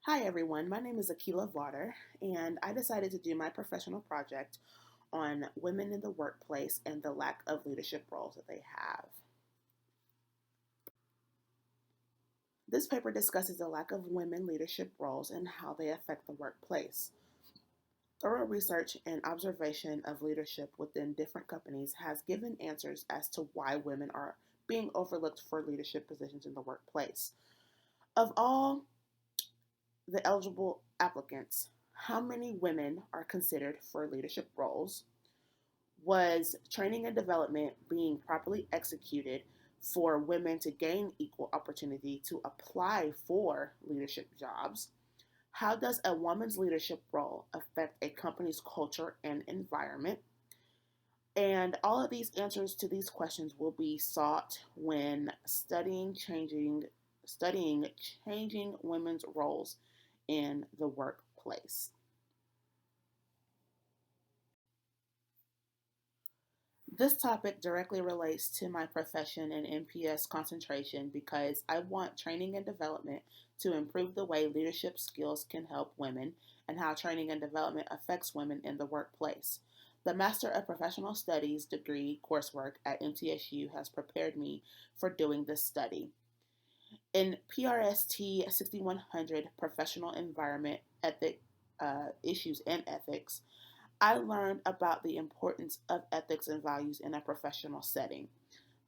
Hi everyone, my name is Akila Varder, and I decided to do my professional project on women in the workplace and the lack of leadership roles that they have. This paper discusses the lack of women leadership roles and how they affect the workplace. Thorough research and observation of leadership within different companies has given answers as to why women are being overlooked for leadership positions in the workplace. Of all the eligible applicants, how many women are considered for leadership roles? Was training and development being properly executed for women to gain equal opportunity to apply for leadership jobs? How does a woman's leadership role affect a company's culture and environment? And all of these answers to these questions will be sought when studying changing women's roles in the workplace. This topic directly relates to my profession and NPS concentration because I want training and development to improve the way leadership skills can help women and how training and development affects women in the workplace. The Master of Professional Studies degree coursework at MTSU has prepared me for doing this study. In PRST 6100 Professional Environment Ethic Issues and Ethics, I learned about the importance of ethics and values in a professional setting.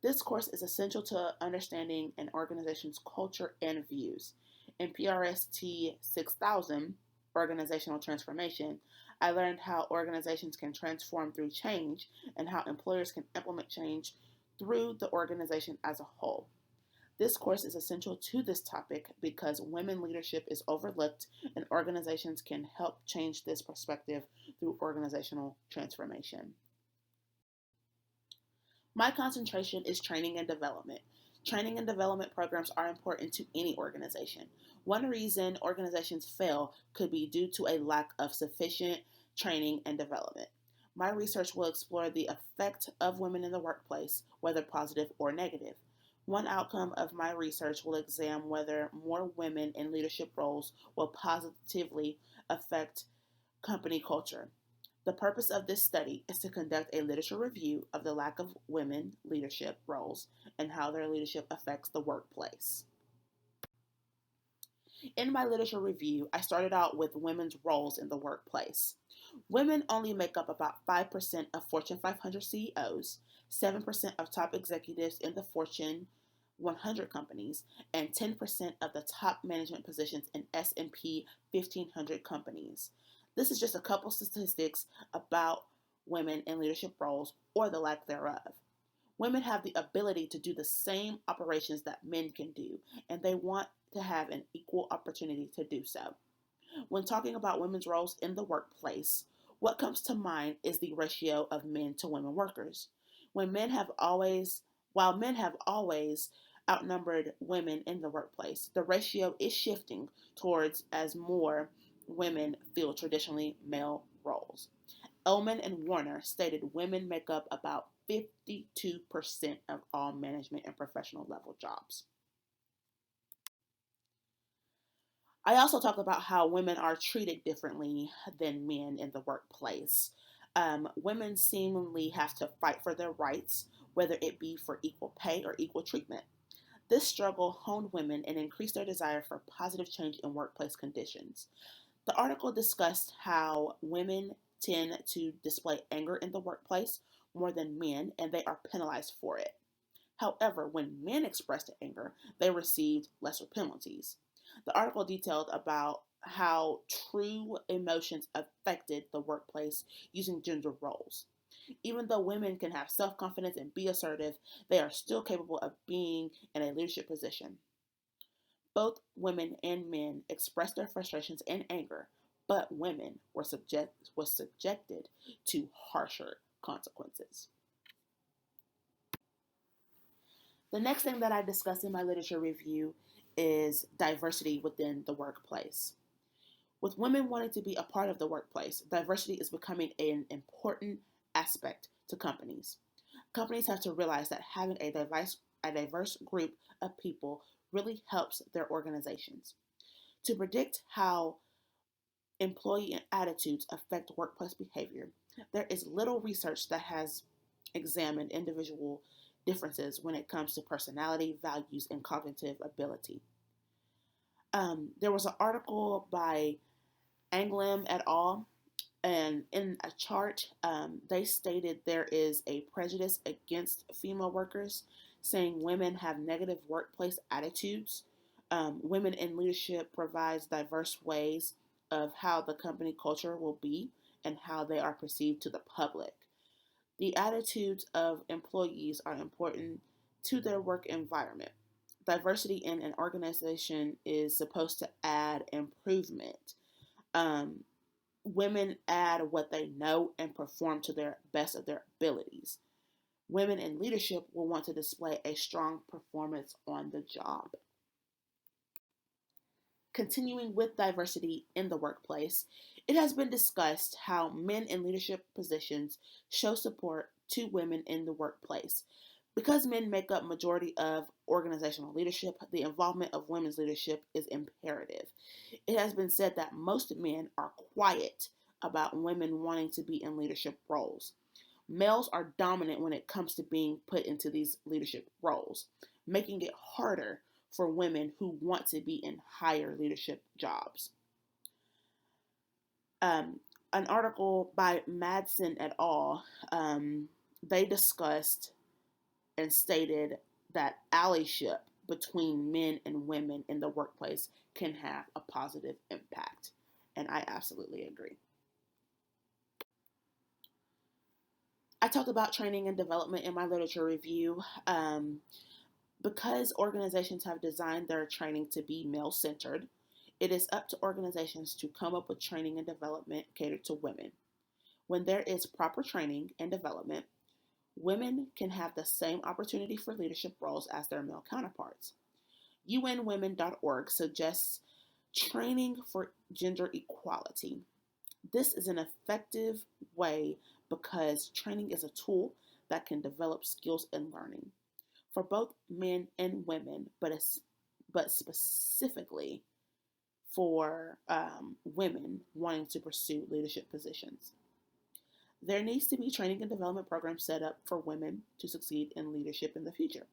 This course is essential to understanding an organization's culture and views. In PRST 6000, Organizational Transformation, I learned how organizations can transform through change and how employers can implement change through the organization as a whole. This course is essential to this topic because women leadership is overlooked and organizations can help change this perspective through organizational transformation. My concentration is training and development. Training and development programs are important to any organization. One reason organizations fail could be due to a lack of sufficient training and development. My research will explore the effect of women in the workplace, whether positive or negative. One outcome of my research will examine whether more women in leadership roles will positively affect company culture. The purpose of this study is to conduct a literature review of the lack of women leadership roles and how their leadership affects the workplace. In my literature review, I started out with women's roles in the workplace. Women only make up about 5% of Fortune 500 CEOs, 7% of top executives in the Fortune 100 companies, and 10% of the top management positions in S&P 1500 companies. This is just a couple statistics about women in leadership roles or the lack thereof. Women have the ability to do the same operations that men can do, and they want to have an equal opportunity to do so. When talking about women's roles in the workplace, what comes to mind is the ratio of men to women workers. When men have always, while men have always outnumbered women in the workplace, the ratio is shifting towards as more women fill traditionally male roles. Ullman and Warner stated women make up about 52% of all management and professional level jobs. I also talked about how women are treated differently than men in the workplace. Women seemingly have to fight for their rights, whether it be for equal pay or equal treatment. This struggle honed women and increased their desire for positive change in workplace conditions. The article discussed how women tend to display anger in the workplace more than men, and they are penalized for it. However, when men expressed anger, they received lesser penalties. The article detailed about how true emotions affected the workplace using gender roles. Even though women can have self confidence and be assertive, they are still capable of being in a leadership position. Both women and men expressed their frustrations and anger, but women was subjected to harsher consequences. The next thing that I discussed in my literature review is diversity within the workplace. With women wanting to be a part of the workplace, diversity is becoming an important aspect to companies. Companies have to realize that having a diverse group of people really helps their organizations. To predict how employee attitudes affect workplace behavior, there is little research that has examined individual differences when it comes to personality, values, and cognitive ability. There was an article by Anglem et al. And in a chart, they stated there is a prejudice against female workers, saying women have negative workplace attitudes. Women in leadership provides diverse ways of how the company culture will be and how they are perceived to the public. The attitudes of employees are important to their work environment. Diversity in an organization is supposed to add improvement. Um, Women add what they know and perform to their best of their abilities. Women in leadership will want to display a strong performance on the job. Continuing with diversity in the workplace, it has been discussed how men in leadership positions show support to women in the workplace. Because men make up majority of organizational leadership, the involvement of women's leadership is imperative. It has been said that most men are quiet about women wanting to be in leadership roles. Males are dominant when it comes to being put into these leadership roles, making it harder for women who want to be in higher leadership jobs. Um, an article by Madsen et al. They discussed and stated that allyship between men and women in the workplace can have a positive impact. And I absolutely agree. I talked about training and development in my literature review. Because organizations have designed their training to be male centered, it is up to organizations to come up with training and development catered to women. When there is proper training and development, women can have the same opportunity for leadership roles as their male counterparts. UNWomen.org suggests training for gender equality. This is an effective way because training is a tool that can develop skills and learning for both men and women, but specifically for women wanting to pursue leadership positions. There needs to be training and development programs set up for women to succeed in leadership in the future.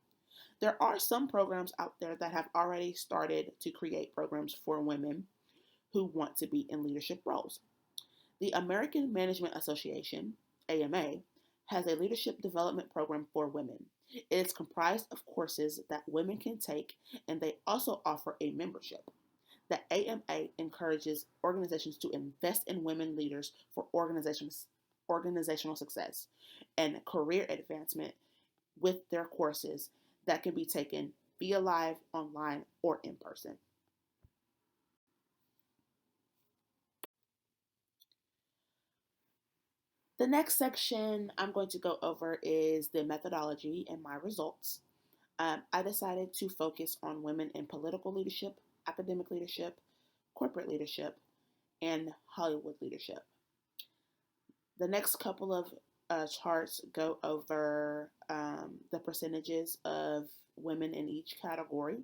There are some programs out there that have already started to create programs for women who want to be in leadership roles. The American Management Association, AMA, has a leadership development program for women. It is comprised of courses that women can take, and they also offer a membership. The AMA encourages organizations to invest in women leaders for organizational success and career advancement with their courses that can be taken via live, online, or in person. The next section I'm going to go over is the methodology and my results. I decided to focus on women in political leadership, academic leadership, corporate leadership, and Hollywood leadership. The next couple of charts go over the percentages of women in each category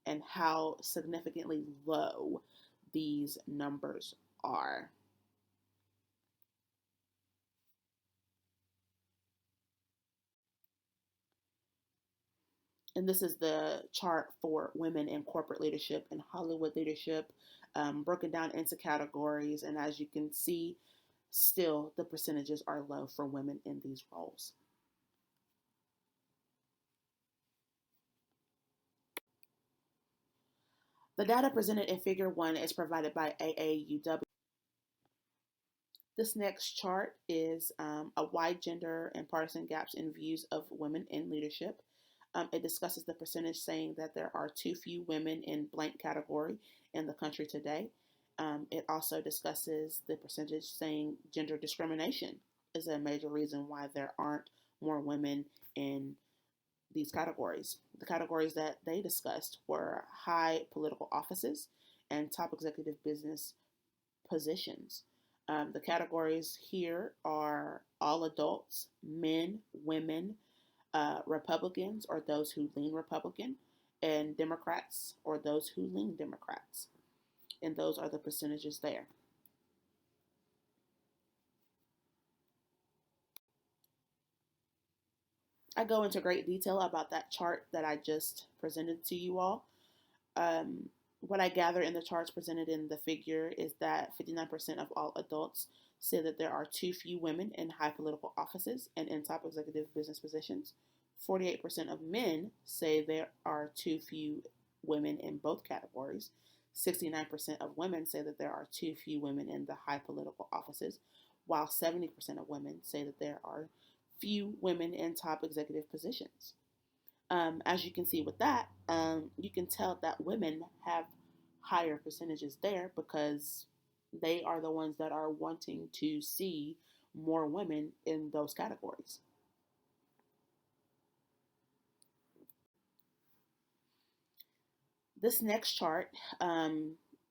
and how significantly low these numbers are. And this is the chart for women in corporate leadership and Hollywood leadership, broken down into categories. And as you can see, still the percentages are low for women in these roles. The data presented in Figure 1 is provided by AAUW. This next chart is a wide gender and partisan gaps in views of women in leadership. It discusses the percentage saying that there are too few women in blank category in the country today. It also discusses the percentage saying gender discrimination is a major reason why there aren't more women in these categories. The categories that they discussed were high political offices and top executive business positions. The categories here are all adults, men, women, Republicans or those who lean Republican, and Democrats or those who lean Democrats. and those are the percentages there. I go into great detail about that chart that I just presented to you all. Um, what I gather in the charts presented in the figure is that 59% of all adults say that there are too few women in high political offices and in top executive business positions. 48% of men say there are too few women in both categories. 69% of women say that there are too few women in the high political offices, while 70% of women say that there are few women in top executive positions. As you can see with that, you can tell that women have higher percentages there because they are the ones that are wanting to see more women in those categories. This next chart,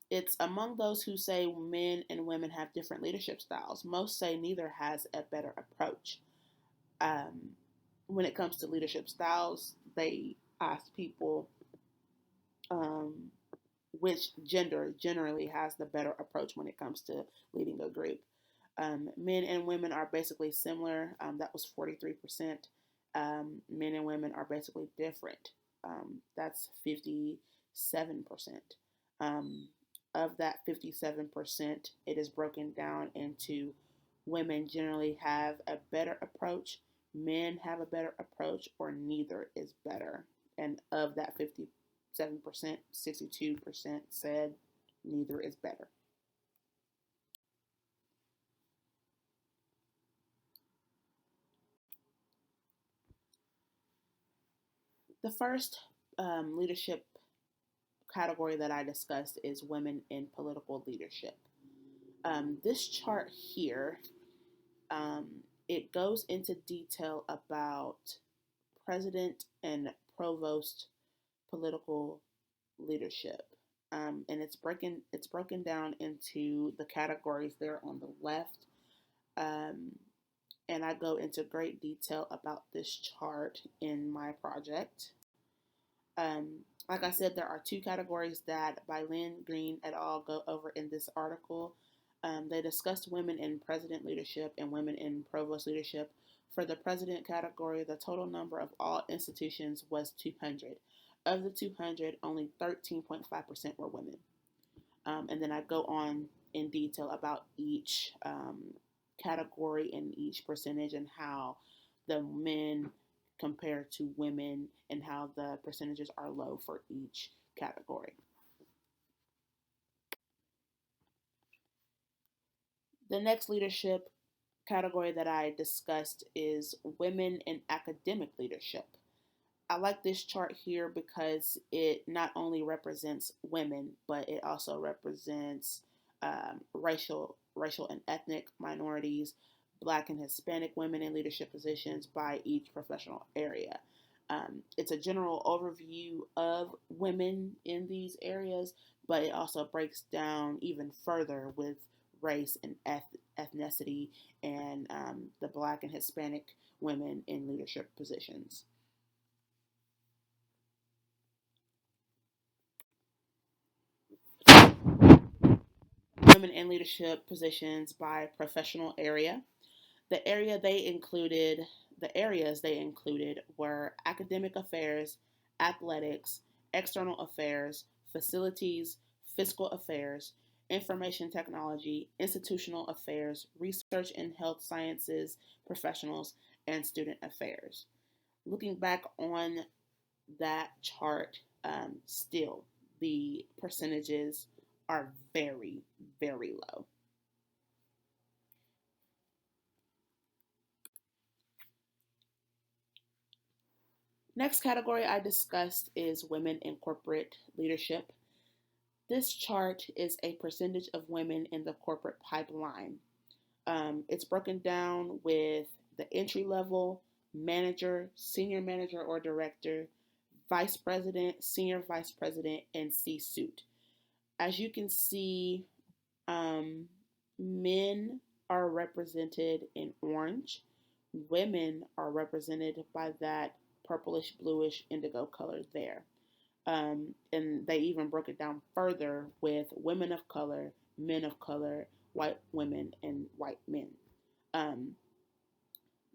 it's among those who say men and women have different leadership styles. Most say neither has a better approach. Um, when it comes to leadership styles, they ask people um, which gender generally has the better approach when it comes to leading a group. Men and women are basically similar. That was 43%. Men and women are basically different. That's 57%. Um, of that 57%, it is broken down into women generally have a better approach, men have a better approach, or neither is better. And of that 57%, 62% said neither is better. The first leadership category that I discussed is women in political leadership. This chart here, um, it goes into detail about president and provost political leadership. And it's broken down into the categories there on the left. Um, and I go into great detail about this chart in my project. Like I said, there are two categories that by Lynn Green et al. Go over in this article. They discussed women in president leadership and women in provost leadership. For the president category, the total number of all institutions was 200. Of the 200, only 13.5% were women. And then I go on in detail about each category and each percentage and how the men compare to women and how the percentages are low for each category. The next leadership category that I discussed is women in academic leadership. I like this chart here because it not only represents women, but it also represents racial and ethnic minorities, Black and Hispanic women in leadership positions by each professional area. It's a general overview of women in these areas, but it also breaks down even further with race and ethnicity and the Black and Hispanic women in leadership positions. Women in leadership positions by professional area. The area they included, the areas they included were academic affairs, athletics, external affairs, facilities, fiscal affairs, information technology, institutional affairs, research and health sciences professionals, and student affairs. Looking back on that chart, still the percentages are very, very low. Next category I discussed is women in corporate leadership. This chart is a percentage of women in the corporate pipeline. It's broken down with the entry level, manager, senior manager or director, vice president, senior vice president, and C suite. As you can see, um, men are represented in orange, women are represented by that purplish bluish indigo color there. And they even broke it down further with women of color, white women, and white men. Um,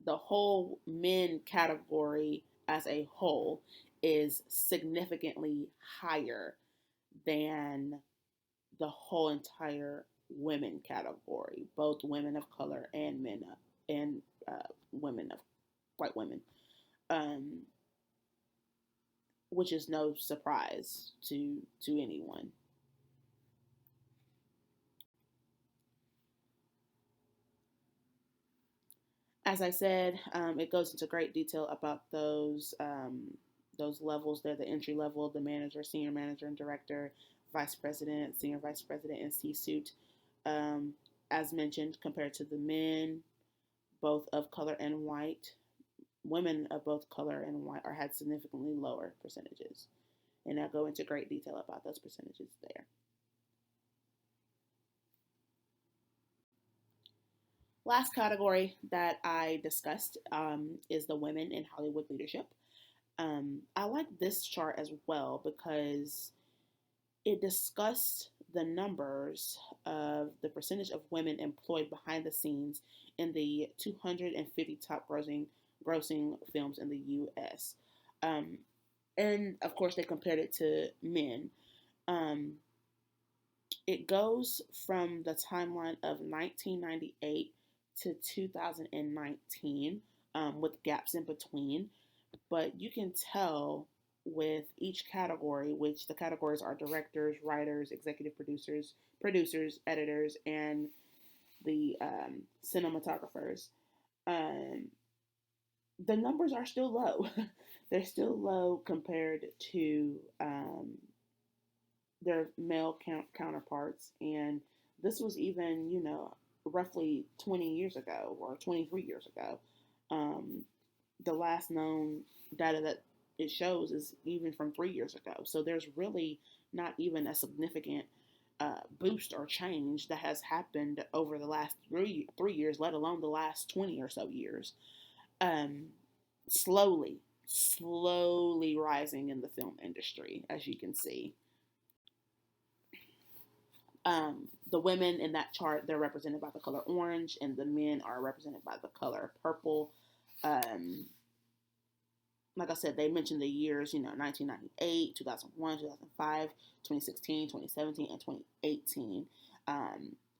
the whole men category as a whole is significantly higher than the whole entire women category, both women of color and and women of white women, um, which is no surprise to anyone. As I said, it goes into great detail about those levels. They're the entry level, the manager, senior manager, and director, vice president, senior vice president, and C-suite. Um, as mentioned, compared to the men, both of color and white, women of both color and white are had significantly lower percentages, and I'll go into great detail about those percentages there. Last category that I discussed is the women in Hollywood leadership. I like this chart as well because it discussed the numbers of the percentage of women employed behind the scenes in the 250 top grossing films in the U.S. Um, and of course, they compared it to men. Um, it goes from the timeline of 1998 to 2019, with gaps in between. But you can tell with each category, which the categories are directors, writers, executive producers, editors, and the cinematographers. Um, the numbers are still low. They're still low compared to their male counterparts, and this was even, roughly 20 years ago or 23 years ago. Um, the last known data that it shows is even from 3 years ago. So there's really not even a significant boost or change that has happened over the last 3 years, let alone the last 20 or so years. Um, slowly rising in the film industry, as you can see. The women in that chart, they're represented by the color orange, and the men are represented by the color purple. Um, like I said, they mentioned the years, 1998, 2001, 2005, 2016, 2017, and 2018.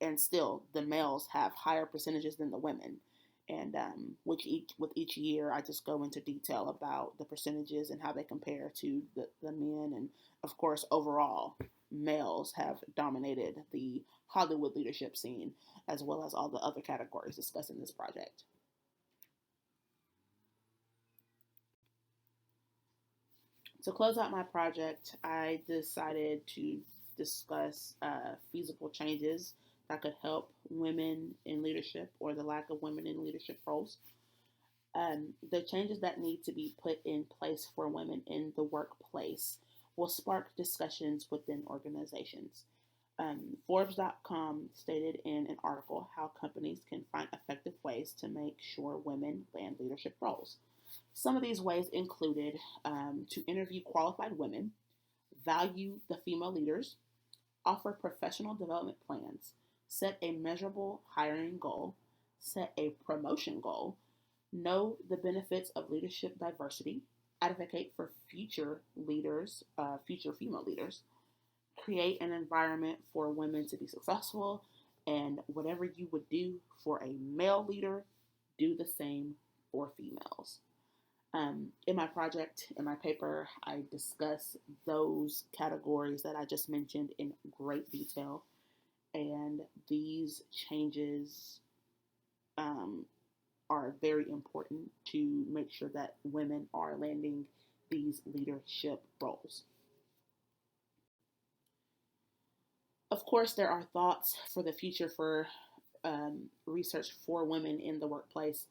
And still, the males have higher percentages than the women. And with each year, I just go into detail about the percentages and how they compare to the men. And of course, overall, males have dominated the Hollywood leadership scene, as well as all the other categories discussed in this project. To close out my project, I decided to discuss feasible changes that could help women in leadership or the lack of women in leadership roles. The changes that need to be put in place for women in the workplace will spark discussions within organizations. Forbes.com stated in an article how companies can find effective ways to make sure women land leadership roles. Some of these ways included to interview qualified women, value the female leaders, offer professional development plans, set a measurable hiring goal, set a promotion goal, know the benefits of leadership diversity, advocate for future leaders, future female leaders, create an environment for women to be successful, and whatever you would do for a male leader, do the same for females. In my project, in my paper, I discuss those categories that I just mentioned in great detail, and these changes um, are very important to make sure that women are landing these leadership roles. Of course, there are thoughts for the future for research for women in the workplace.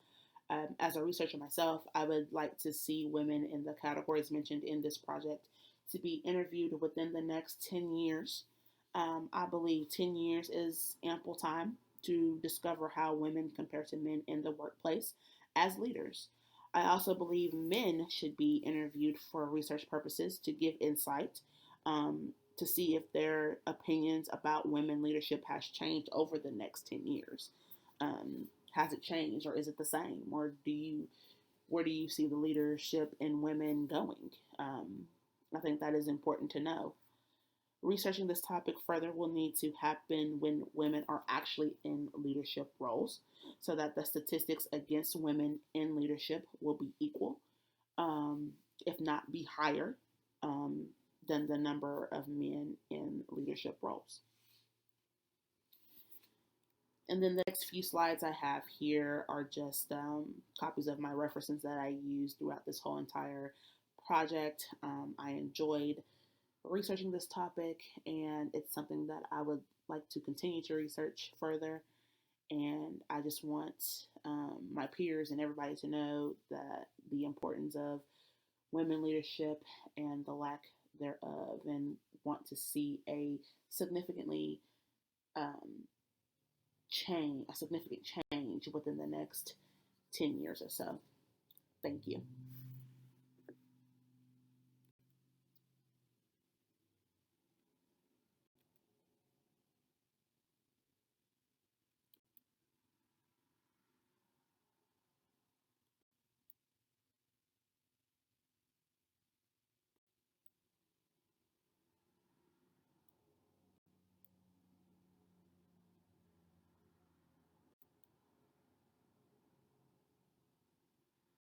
As a researcher myself, I would like to see women in the categories mentioned in this project to be interviewed within the next 10 years. I believe 10 years is ample time to discover how women compare to men in the workplace as leaders. I also believe men should be interviewed for research purposes to give insight, to see if their opinions about women leadership has changed over the next 10 years. Has it changed, or is it the same? Or where do you see the leadership in women going? I think that is important to know. Researching this topic further will need to happen when women are actually in leadership roles so that the statistics against women in leadership will be equal, um, if not be higher, um, than the number of men in leadership roles. And then the next few slides I have here are just copies of my references that I used throughout this whole entire project. I enjoyed researching this topic, and it's something that I would like to continue to research further. And I just want my peers and everybody to know that the importance of women leadership and the lack thereof, and want to see significantly um, a significant change within the next 10 years or so. Thank you.